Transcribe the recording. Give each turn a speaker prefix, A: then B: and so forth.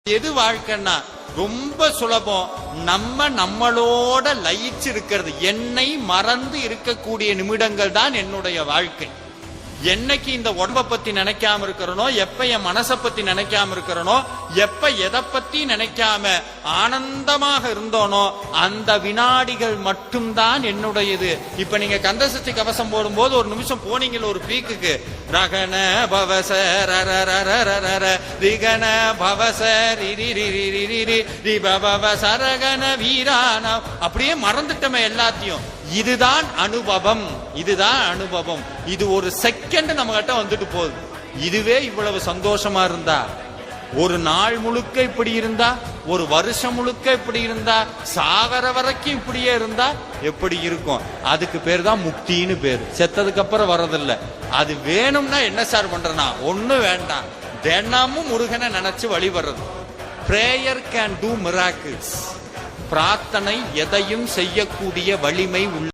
A: எது வாழ்க்கைன்னா ரொம்ப சுலபம். நம்மளோட லயிச்சு இருக்கிறது, என்னை மறந்து இருக்கக்கூடிய நிமிடங்கள் தான் என்னுடைய வாழ்க்கை. என்னைக்கு இந்த உடம்ப பத்தி நினைக்காம இருக்கிறனோ, எப்ப என் மனசை பத்தி நினைக்காம இருக்கிறனோ, எப்ப எதை பத்தி நினைக்காம ஆனந்தமாக இருந்தோனோ, அந்த வினாடிகள் மட்டும்தான் என்னுடையது. இப்ப நீங்க கந்தசஷ்டி கவசம் போடும்போது ஒரு நிமிஷம் போனீங்கள ஒரு பீக்குக்கு, ரகன பவச ரிகன பவச சரகன வீரான, அப்படியே மறந்துட்டோமே எல்லாத்தையும். இதுதான் அனுபவம், இதுதான் அனுபவம். இது ஒரு செகண்ட் நம்ம கிட்ட வந்துட்டு போகுது. இதுவே இவ்வளவு சந்தோஷமா இருந்தா, ஒரு நாள் முழுக்க இப்படி இருந்தா, ஒரு வருஷம் முழுக்க இப்படி இருந்தா, சாகர வரைக்கும் இப்படியே இருந்தா எப்படி இருக்கும்? அதுக்கு பேர் தான் முக்தின்னு பேரு. செத்ததுக்கு அப்புறம் வரதில்லை. அது வேணும்னா என்ன சார் பண்றனா? ஒண்ணு வேண்டாம், தினமும் முருகனை நினைச்சு வழிபடுறது. Prayer can do miracles. பிரார்த்தனை எதையும் செய்யக்கூடிய வலிமை உள்ள